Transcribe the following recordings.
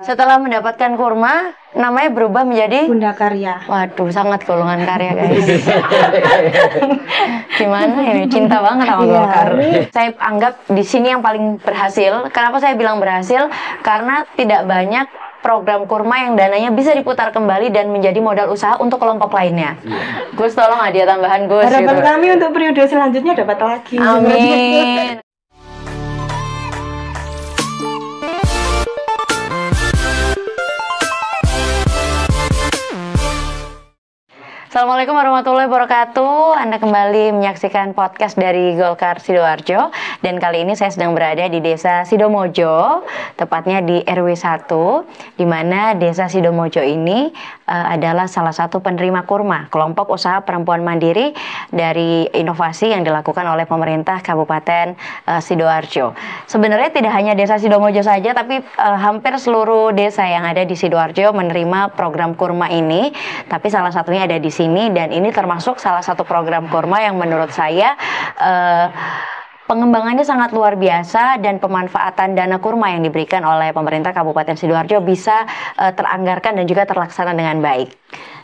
Setelah mendapatkan kurma, namanya berubah menjadi Bunda Karya. Waduh, sangat golongan karya guys. Gimana ya, cinta banget sama Golkar. Saya anggap di sini yang paling berhasil. Kenapa saya bilang berhasil? Karena tidak banyak program kurma yang dananya bisa diputar kembali dan menjadi modal usaha untuk kelompok lainnya. Gus, tolong hadiah tambahan Gus. Harapan gitu. kami untuk periode selanjutnya dapat lagi. Amin. Assalamualaikum warahmatullahi wabarakatuh. Anda kembali menyaksikan podcast dari Golkar Sidoarjo. Dan kali ini saya sedang berada di Desa Sidomojo, tepatnya di RW 1, di mana Desa Sidomojo ini adalah salah satu penerima kurma, kelompok usaha perempuan mandiri dari inovasi yang dilakukan oleh pemerintah Kabupaten Sidoarjo. Sebenarnya tidak hanya Desa Sidomojo saja, tapi hampir seluruh desa yang ada di Sidoarjo menerima program kurma ini. Tapi salah satunya ada di sini, dan ini termasuk salah satu program kurma yang menurut saya pengembangannya sangat luar biasa, dan pemanfaatan dana kurma yang diberikan oleh pemerintah Kabupaten Sidoarjo bisa teranggarkan dan juga terlaksana dengan baik.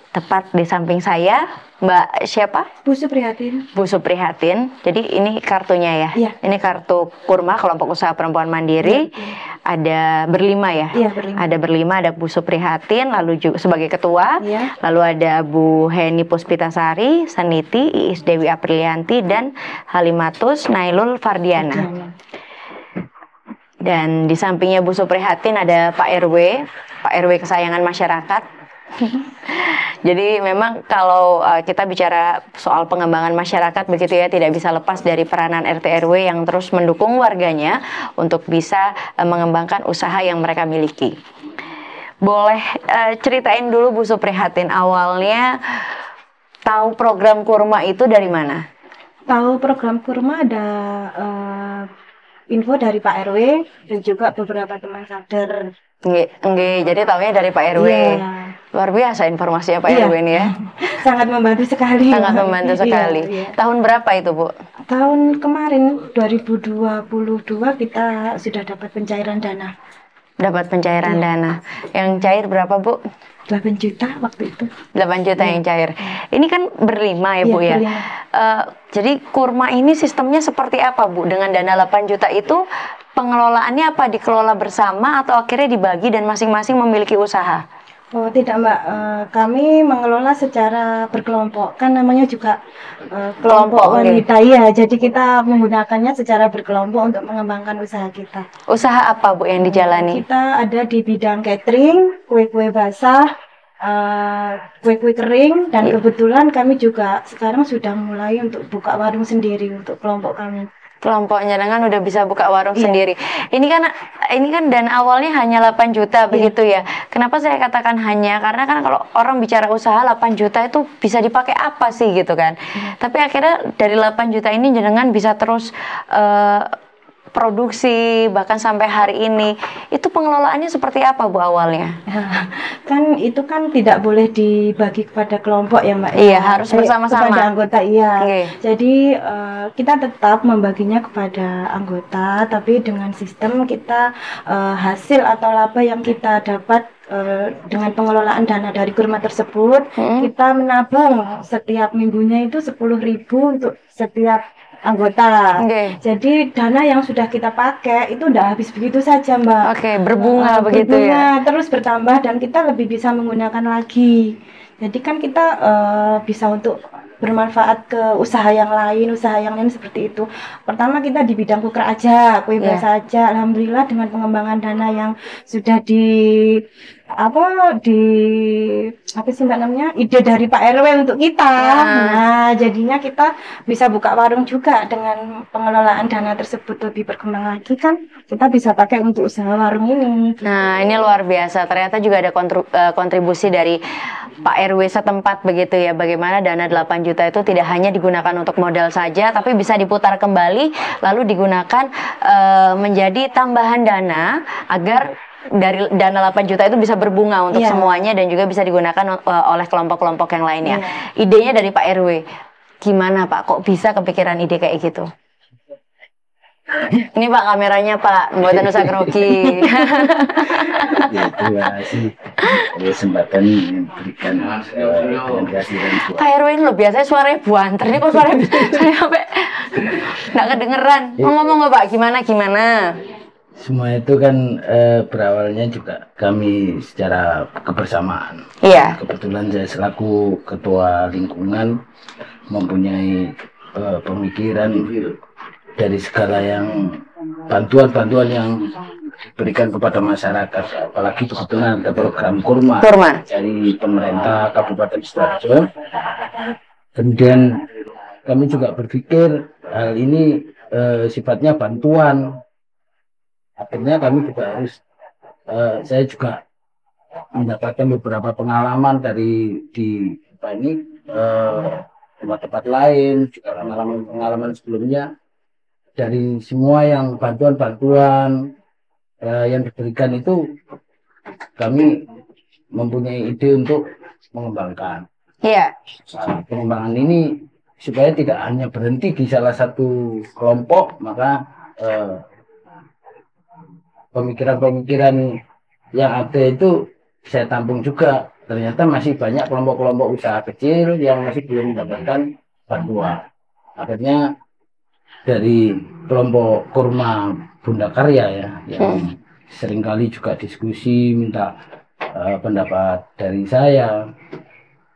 Tepat di samping saya, Mbak siapa? Bu Suprihatin. Bu Suprihatin. Jadi ini kartunya ya? Iya. Ini kartu kurma kelompok usaha perempuan mandiri. Iya. Ada berlima ya? Iya, berlima. Ada berlima, ada Bu Suprihatin, lalu juga sebagai ketua. Iya. Lalu ada Bu Heni Puspitasari, Saniti, Iis Dewi Aprilianti, dan Halimatus Nailul Fardiana. Dan di sampingnya Bu Suprihatin ada Pak RW, Pak RW kesayangan masyarakat. Jadi memang kalau kita bicara soal pengembangan masyarakat begitu ya, tidak bisa lepas dari peranan RT RW yang terus mendukung warganya untuk bisa mengembangkan usaha yang mereka miliki. Boleh ceritain dulu Bu Suprihatin, awalnya tahu program kurma itu dari mana? Tahu program kurma ada info dari Pak RW dan juga beberapa teman kader. Nggih, jadi tahunya dari Pak RW. Iya. Luar biasa informasinya Pak RW ini ya. Sangat membantu sekali. Sangat membantu sekali. Iya. Tahun berapa itu, Bu? Tahun kemarin 2022 kita sudah dapat pencairan dana. Dapat pencairan dana. Yang cair berapa, Bu? 8 juta waktu itu. 8 juta yang cair. Ini kan berlima ya, Bu ya. Jadi kurma ini sistemnya seperti apa, Bu? Dengan dana 8 juta itu pengelolaannya apa? Dikelola bersama atau akhirnya dibagi dan masing-masing memiliki usaha? Oh tidak Mbak, kami mengelola secara berkelompok, kan namanya juga kelompok wanita ya, jadi kita menggunakannya secara berkelompok untuk mengembangkan usaha kita. Usaha apa Bu yang dijalani? Kita ada di bidang catering, kue-kue basah, kue-kue kering, dan kebetulan kami juga sekarang sudah mulai untuk buka warung sendiri untuk kelompok kami. Kelompoknya dengan udah bisa buka warung sendiri. Ini kan dana awalnya hanya 8 juta begitu ya. Kenapa saya katakan hanya? Karena kan kalau orang bicara usaha 8 juta itu bisa dipakai apa sih gitu kan. Tapi akhirnya dari 8 juta ini jenengan bisa terus produksi bahkan sampai hari ini. Itu pengelolaannya seperti apa Bu awalnya? Kan itu kan tidak boleh dibagi kepada kelompok ya Mbak. Iya, harus bersama-sama. Kepada anggota iya. Okay. Jadi kita tetap membaginya kepada anggota, tapi dengan sistem kita hasil atau laba yang kita dapat dengan pengelolaan dana dari kurma tersebut, kita menabung setiap minggunya itu 10.000 untuk setiap anggota. Jadi dana yang sudah kita pakai itu udah habis begitu saja Mbak. Berbunga begitu ya. Terus bertambah dan kita lebih bisa menggunakan lagi. Jadi kan kita bisa untuk bermanfaat ke usaha yang lain seperti itu. Pertama kita di bidang kuker aja, kue basah aja. Alhamdulillah dengan pengembangan dana yang sudah ide dari Pak RW untuk kita. Nah, jadinya kita bisa buka warung juga dengan pengelolaan dana tersebut lebih berkembang lagi kan. Kita bisa pakai untuk usaha warung ini. Nah, ini luar biasa. Ternyata juga ada kontribusi dari Pak RW setempat begitu ya. Bagaimana dana 8 juta itu tidak hanya digunakan untuk modal saja, tapi bisa diputar kembali lalu digunakan menjadi tambahan dana agar dari dana 8 juta itu bisa berbunga untuk semuanya dan juga bisa digunakan oleh kelompok-kelompok yang lainnya. Idenya dari Pak RW. Gimana Pak? Kok bisa kepikiran ide kayak gitu? Ini Pak kameranya Pak, buatan usah grogi. Ya itulah sih kesempatan yang diberikan dengan kehadiran Pak Erwin lo biasanya suaranya buanter, ini kok suaranya saya sampai nggak kedengeran. Ngomong nggak Pak, gimana? semua itu kan berawalnya juga kami secara kebersamaan. Iya. Kebetulan saya selaku ketua lingkungan mempunyai pemikiran dari segala yang bantuan-bantuan yang diberikan kepada masyarakat, apalagi kebetulan ada program kurma dari pemerintah Kabupaten Sidoarjo. Kemudian kami juga berpikir hal ini sifatnya bantuan. Akhirnya kami juga harus, saya juga mendapatkan beberapa pengalaman dari di tempat-tempat lain, juga pengalaman sebelumnya dari semua yang bantuan-bantuan yang diberikan itu, kami mempunyai ide untuk mengembangkan. Iya. Pengembangan ini supaya tidak hanya berhenti di salah satu kelompok, maka pemikiran-pemikiran yang ada itu saya tampung juga. Ternyata masih banyak kelompok-kelompok usaha kecil yang masih belum mendapatkan bantuan. Akhirnya dari kelompok kurma Bunda Karya ya, yang seringkali juga diskusi minta pendapat dari saya,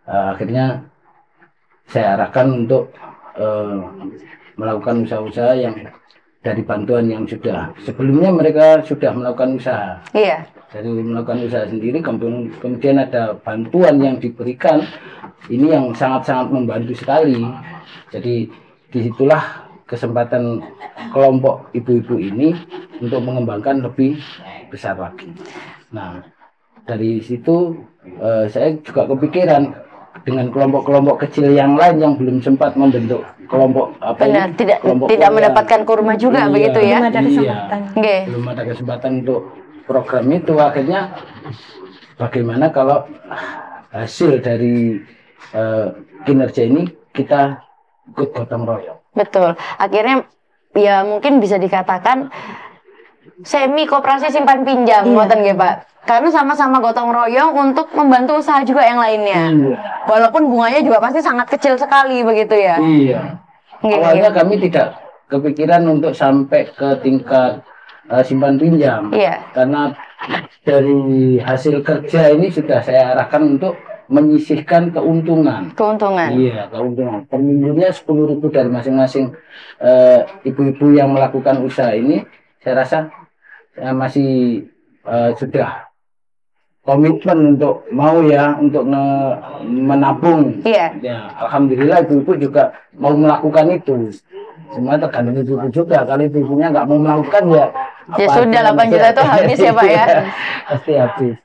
akhirnya saya arahkan untuk melakukan usaha-usaha yang dari bantuan yang sudah sebelumnya mereka sudah melakukan usaha. Iya. Dari melakukan usaha sendiri, kemudian ada bantuan yang diberikan, ini yang sangat-sangat membantu sekali. Jadi disitulah kesempatan kelompok ibu-ibu ini untuk mengembangkan lebih besar lagi. Nah, dari situ saya juga kepikiran dengan kelompok-kelompok kecil yang lain yang belum sempat membentuk kelompok tidak mendapatkan kurma juga, iya, begitu ya. Belum ada kesempatan. Belum ada kesempatan untuk program itu. Akhirnya bagaimana kalau hasil dari kinerja ini kita ikut gotong royong. Betul. Akhirnya ya mungkin bisa dikatakan semi koperasi simpan pinjam, ngoten nggih Pak. Karena sama-sama gotong royong untuk membantu usaha juga yang lainnya. Walaupun bunganya juga pasti sangat kecil sekali begitu ya. Iya. Awalnya kami tidak kepikiran untuk sampai ke tingkat simpan pinjam. Iya. Karena dari hasil kerja ini sudah saya arahkan untuk menyisihkan keuntungan. Iya, keuntungan. Per minggunya 10.000 dari masing-masing ibu-ibu yang melakukan usaha ini. Saya rasa saya masih sudah komitmen untuk mau ya untuk menabung. Iya. Ya, alhamdulillah ibu-ibu juga mau melakukan itu. Semua tergantung ibu-ibu juga. Kalau ibu-ibunya nggak mau melakukan ya sudah 8 juta itu habis ya Pak ya. Pasti habis.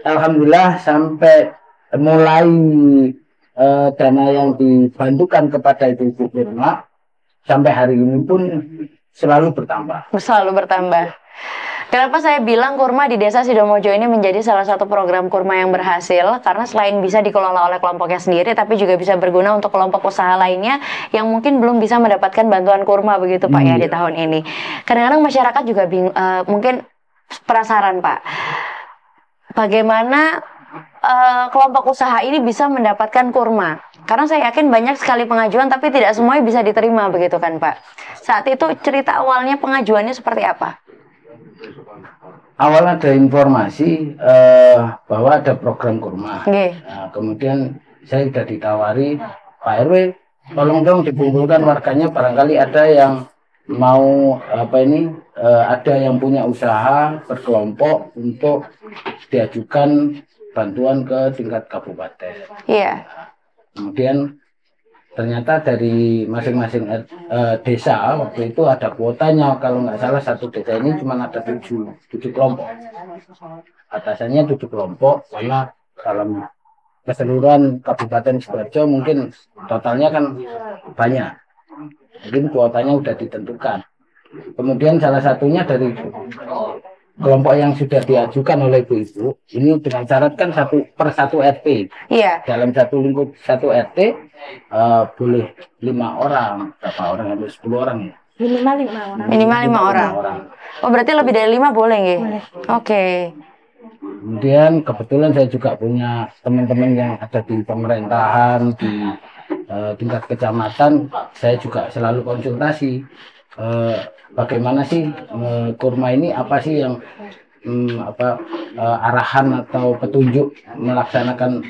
Alhamdulillah sampai mulai dana yang dibantukan kepada ibu-ibu kurma sampai hari ini pun selalu bertambah. Kenapa saya bilang kurma di Desa Sidomojo ini menjadi salah satu program kurma yang berhasil? Karena selain bisa dikelola oleh kelompoknya sendiri, tapi juga bisa berguna untuk kelompok usaha lainnya yang mungkin belum bisa mendapatkan bantuan kurma begitu Pak ya di tahun ini. Kadang-kadang masyarakat juga mungkin penasaran Pak, bagaimana kelompok usaha ini bisa mendapatkan kurma? Karena saya yakin banyak sekali pengajuan, tapi tidak semuanya bisa diterima begitu kan Pak? Saat itu cerita awalnya pengajuannya seperti apa? Awal ada informasi bahwa ada program kurma. Nah, kemudian saya sudah ditawari, Pak RW, tolong dong dikumpulkan warganya, barangkali ada yang mau ada yang punya usaha berkelompok untuk diajukan bantuan ke tingkat kabupaten. Iya. Kemudian ternyata dari masing-masing desa waktu itu ada kuotanya, kalau nggak salah satu desa ini cuma ada 7 kelompok. Atasannya 7 kelompok, karena dalam keseluruhan Kabupaten Sidoarjo mungkin totalnya kan banyak. Mungkin kuotanya sudah ditentukan. Kemudian salah satunya dari kelompok yang sudah diajukan oleh ibu-ibu ini dengan syarat kan 1 per 1 RT. Iya. Dalam satu lingkup 1 RT boleh 5 orang, berapa orang, ada 10 orang ya. Minimal 5 orang. Minimal 5 orang. Oh, berarti lebih dari 5 boleh nggih? Boleh. Oke. Kemudian kebetulan saya juga punya teman-teman yang ada di pemerintahan di tingkat kecamatan. Saya juga selalu konsultasi bagaimana sih kurma ini, apa sih yang arahan atau petunjuk melaksanakan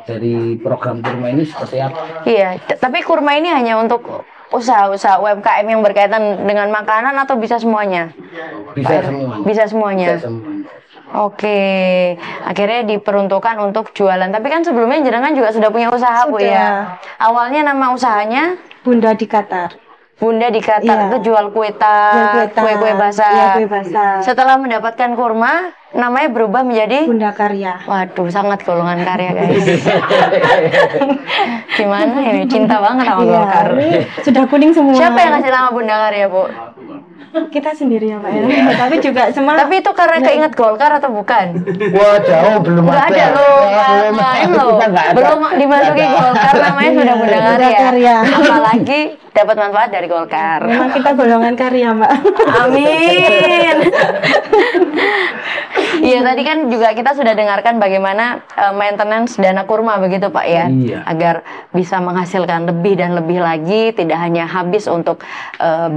dari program kurma ini seperti apa? Iya, tapi kurma ini hanya untuk usaha-usaha UMKM yang berkaitan dengan makanan atau bisa semuanya? Bisa semuanya. Bisa semuanya. Bisa semuanya. Oke, akhirnya diperuntukkan untuk jualan. Tapi kan sebelumnya jenengan juga sudah punya usaha, Bu ya. Awalnya nama usahanya Bunda di Qatar. Bunda di Qatar, Iya. itu jual kue tart, kue-kue basah. Iya, kue basah. Setelah mendapatkan kurma, namanya berubah menjadi Bunda Karya. Waduh, sangat golongan karya, guys. Gimana ini? Cinta banget sama Iya, Golkar. ini sudah kuning semua. Siapa yang ngasih nama Bunda Karya, Bu? Kita sendiri ya Pak ya. Tapi juga semua. Tapi itu karena keinget Golkar atau bukan? Wah, jauh belum Nggak ada loh, main loh. Kita nggak ada. Belum dimasuki Golkar, namanya sudah Bunda Bunda Karya. Karya. Apalagi dapat manfaat dari Golkar. Memang kita golongan karya Mbak. Amin. Iya, tadi kan juga kita sudah dengarkan bagaimana maintenance dana kurma begitu Pak ya. Iya. Agar bisa menghasilkan lebih dan lebih lagi, tidak hanya habis untuk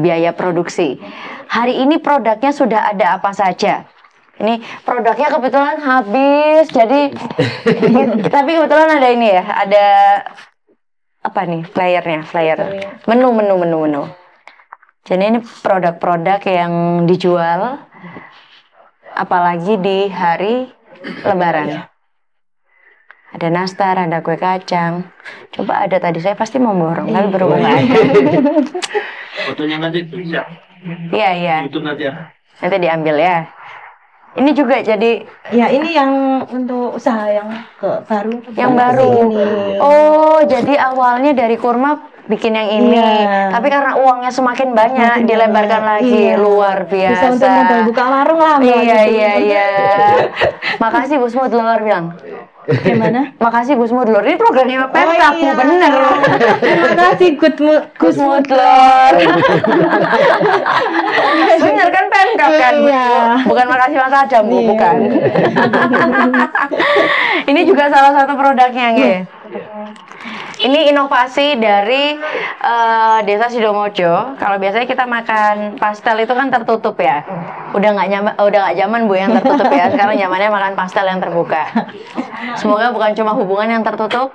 biaya produksi. Hari ini produknya sudah ada apa saja? Ini produknya kebetulan habis, jadi tapi kebetulan ada ini ya, ada apa nih flyernya, flyer menu. Jadi ini produk-produk yang dijual apalagi di hari Lebaran. Ada nastar, ada kue kacang. Coba ada tadi, saya pasti mau borong, tapi berhubung nggak ada. Fotonya nanti bisa. Iya. Itu nanti ya. Nanti diambil ya. Ini juga jadi Ya ini yang untuk usaha yang baru. yang baru. Ini. Oh, jadi awalnya dari kurma bikin yang ini. Iya. Tapi karena uangnya semakin banyak, Semakin dilebarkan banyak. lagi. Iya. Luar biasa. Bisa untuk modal buka warung lah Mbak, Iya, gitu. iya. Makasih Gus Mudlor bilang. Gimana? Makasih Gus Mudlor. Ini programnya Pemkab, iya. bener. Terima kasih Gus Mudlor. Bener kan Pemkab kan? Iya. Bukan makasih Mas Adam, Bu, Iya. bukan. Ini juga salah satu produknya, nggih. Ini inovasi dari Desa Sidomojo. Kalau biasanya kita makan pastel itu kan tertutup ya. Udah nggak zaman Bu yang tertutup ya. Sekarang zamannya makan pastel yang terbuka. Semoga bukan cuma hubungan yang tertutup.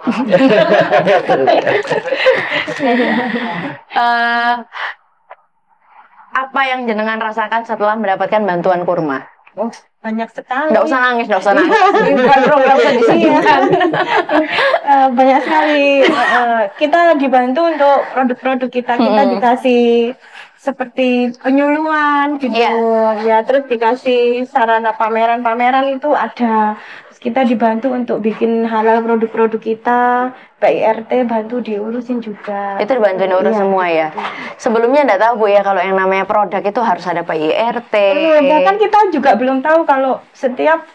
Apa yang jenengan rasakan setelah mendapatkan bantuan kurma? Oh, banyak sekali. Nggak usah nangis. Ini bukan program sedih-sedihkan. Banyak sekali. Kita dibantu untuk produk-produk kita. Kita dikasih seperti penyuluhan gitu. Iya. Ya, terus dikasih sarana pameran-pameran itu ada. Terus kita dibantu untuk bikin halal produk-produk kita. PIRT bantu diurusin juga. Itu dibantuin urus Iya. semua ya. Sebelumnya nggak tahu Bu ya kalau yang namanya produk itu harus ada PIRT. Bahkan kita juga belum tahu kalau setiap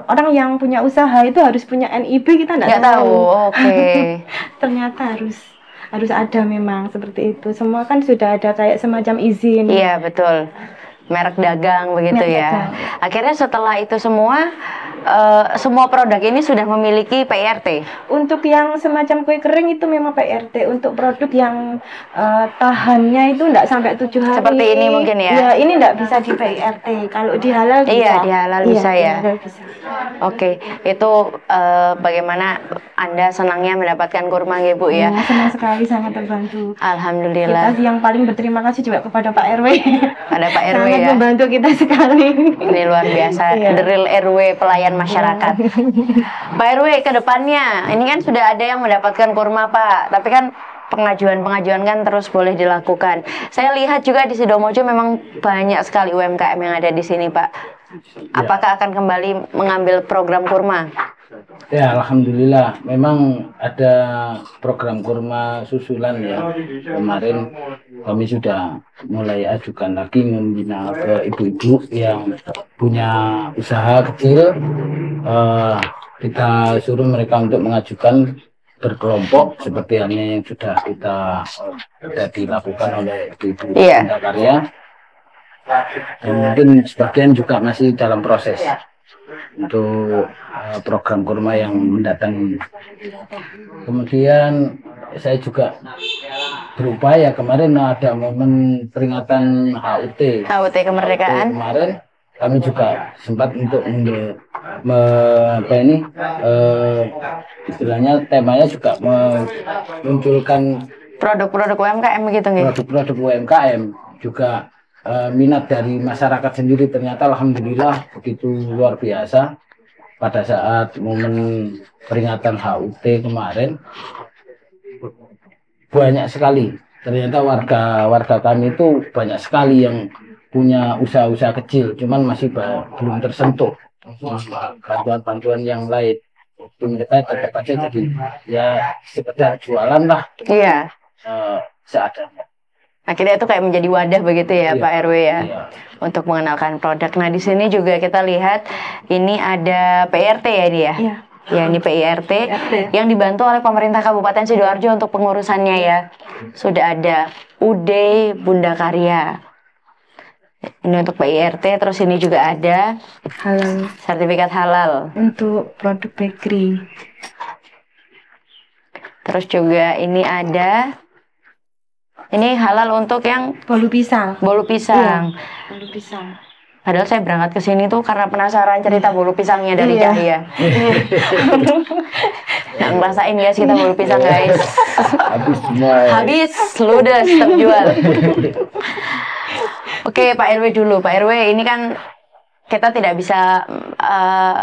orang yang punya usaha itu harus punya NIB, kita Nggak tahu. Oke. Ternyata harus ada memang seperti itu. Semua kan sudah ada kayak semacam izin. Iya betul. Merek dagang begitu Merek ya. dagang. Akhirnya setelah itu semua produk ini sudah memiliki PIRT. Untuk yang semacam kue kering itu memang PRT. Untuk produk yang tahannya itu enggak sampai 7 hari. Seperti ini mungkin ya? Ya, ini enggak bisa di PRT. Kalau di halal bisa. Iya, di halal bisa di ya. halal bisa. Oke, itu bagaimana Anda senangnya mendapatkan kurma ya Bu ya? Ya, senang sekali, sangat terbantu. Alhamdulillah. Kita yang paling berterima kasih juga kepada Pak RW. Ada Pak RW Sangat ya. membantu kita sekali. Ini luar biasa, Iya. the real RW pelayan masyarakat. Pak RW ke depannya, ini kan sudah ada yang mendapatkan kurma Pak, tapi kan pengajuan kan terus boleh dilakukan. Saya lihat juga di Sidomojo memang banyak sekali UMKM yang ada di sini Pak. Apakah akan kembali mengambil program kurma? Ya, alhamdulillah. Memang ada program kurma susulan ya. Kemarin kami sudah mulai ajukan lagi membina ke ibu-ibu yang punya usaha kecil. Kita suruh mereka untuk mengajukan berkelompok seperti halnya yang sudah dilakukan oleh Ibu Iya. Bunda Karya. Dan mungkin sebagian juga masih dalam proses untuk program kurma yang mendatang. Kemudian saya juga berupaya, kemarin ada momen peringatan HUT kemerdekaan. kemarin, kami juga sempat untuk istilahnya temanya juga memunculkan Produk-produk UMKM gitu nggih. produk-produk UMKM juga. Minat dari masyarakat sendiri ternyata alhamdulillah begitu luar biasa. Pada saat momen peringatan HUT kemarin banyak sekali, ternyata warga kami itu banyak sekali yang punya usaha-usaha kecil, cuman masih belum tersentuh bantuan-bantuan yang lain. Mereka tetap aja jadi ya sekedar jualan lah. Iya. Seadanya. Akhirnya itu kayak menjadi wadah begitu ya, Iya. Pak RW ya, Iya. untuk mengenalkan produk. Nah di sini juga kita lihat ini ada PRT ya dia. Iya. Ya ini PIRT yang dibantu oleh pemerintah Kabupaten Sidoarjo untuk pengurusannya ya. Sudah ada UD Bunda Karya. Ini untuk PIRT, terus ini juga ada Halal sertifikat halal. untuk produk bakery. Terus juga ini ada, ini halal untuk yang Bolu pisang. bolu pisang. Bolu pisang. Padahal saya berangkat ke sini tuh karena penasaran cerita bolu pisangnya dari Iya. Cahya. Nggak ngerasain guys kita bolu pisang guys. Habis semua. Habis, ludes, terjual. Oke Pak RW dulu. Pak RW ini kan kita tidak bisa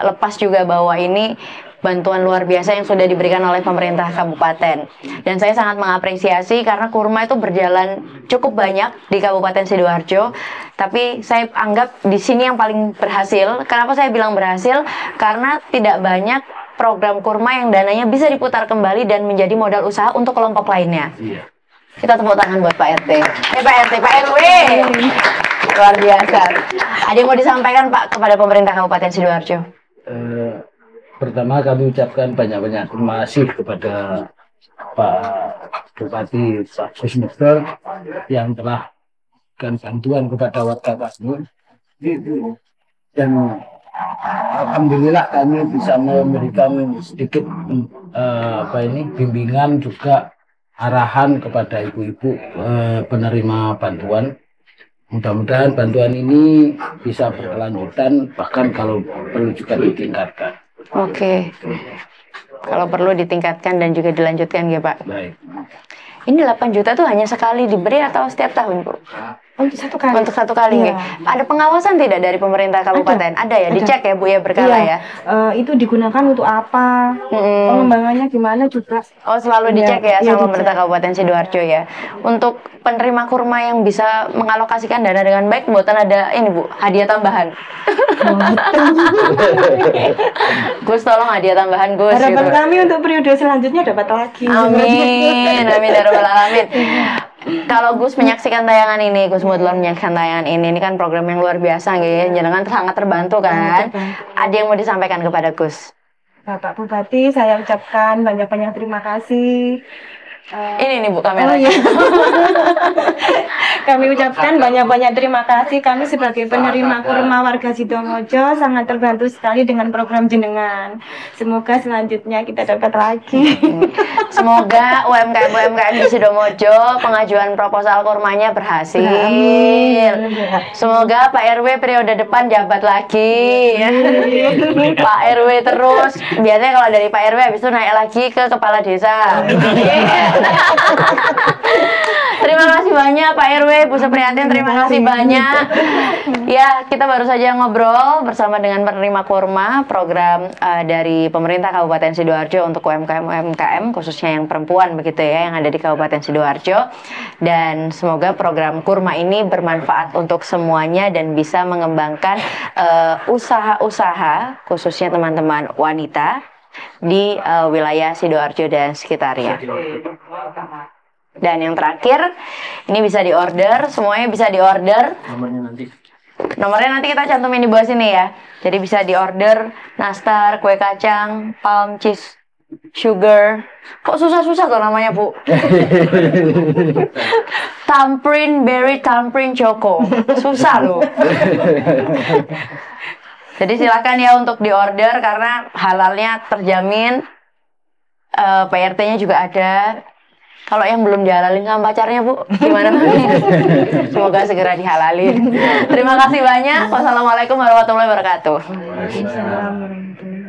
lepas juga bahwa ini bantuan luar biasa yang sudah diberikan oleh pemerintah kabupaten. Dan saya sangat mengapresiasi karena kurma itu berjalan cukup banyak di Kabupaten Sidoarjo. Tapi saya anggap di sini yang paling berhasil. Kenapa saya bilang berhasil? Karena tidak banyak program kurma yang dananya bisa diputar kembali dan menjadi modal usaha untuk kelompok lainnya. Iya. Kita tepuk tangan buat Pak RT. Pak RT, Pak RW. Luar biasa. Ada yang mau disampaikan Pak kepada pemerintah Kabupaten Sidoarjo? Pertama kami ucapkan banyak-banyak terima kasih kepada Pak Bupati Pak Gus Musdor yang telah memberikan bantuan kepada warga kami, dan alhamdulillah kami bisa memberikan sedikit bimbingan juga arahan kepada ibu-ibu penerima bantuan. Mudah-mudahan bantuan ini bisa berkelanjutan, bahkan kalau perlu juga ditingkatkan. Oke. Kalau perlu ditingkatkan dan juga dilanjutkan ya Pak. Baik. Ini 8 juta tuh hanya sekali diberi atau setiap tahun Bu? Untuk satu kali. Untuk satu kali Iya. nggih? Ada pengawasan tidak dari pemerintah kabupaten? Ada ya, Ada. dicek ya Bu ya berkala Iya. ya? Itu digunakan untuk apa? Pengembangannya gimana juga? Oh selalu Iya, dicek ya iya, sama dicek. pemerintah Kabupaten Sidoarjo ya. Untuk penerima kurma yang bisa mengalokasikan dana dengan baik, buatan ada ini Bu, hadiah tambahan. Gus tolong hadiah tambahan Gus. Harapan gitu. kami untuk periode selanjutnya dapat lagi. Amin, amin ya rabbal alamin. Kalau Gus menyaksikan tayangan ini, Gus Mudlon menyaksikan tayangan ini kan program yang luar biasa gitu. Jenengan sangat terbantu kan? Ada yang mau disampaikan kepada Gus? Bapak Bupati, saya ucapkan banyak-banyak terima kasih. Ini nih Bu kameranya. Oh, iya. Kami ucapkan banyak-banyak terima kasih. Kami sebagai penerima kurma warga Sidomojo sangat terbantu sekali dengan program jenengan. Semoga selanjutnya kita dapat lagi. Semoga UMKM di Sidomojo pengajuan proposal kurmanya berhasil. Amin. Semoga Pak RW periode depan jabat lagi. Pak RW terus. Biasanya kalau dari Pak RW habis itu naik lagi ke kepala desa. Terima kasih banyak Pak RW, Bu Supriyatin, terima kasih banyak. Ya, kita baru saja ngobrol bersama dengan penerima kurma program dari pemerintah Kabupaten Sidoarjo untuk UMKM khususnya yang perempuan begitu ya, yang ada di Kabupaten Sidoarjo. Dan semoga program kurma ini bermanfaat untuk semuanya dan bisa mengembangkan usaha-usaha khususnya teman-teman wanita di wilayah Sidoarjo dan sekitarnya. Dan yang terakhir, ini bisa diorder, semuanya bisa diorder. Nomornya nanti kita cantumin di bawah sini ya. Jadi bisa diorder nastar, kue kacang, palm cheese, sugar. Kok susah-susah tuh namanya, Bu? Tamprin berry tamprin choco. Susah loh. Jadi silakan ya untuk diorder karena halalnya terjamin. PRT-nya juga ada. Kalau yang belum dihalalin sama pacarnya, Bu, gimana? Semoga segera dihalalin. Terima kasih banyak. Wassalamualaikum warahmatullahi wabarakatuh. Waalaikumsalam warahmatullahi wabarakatuh.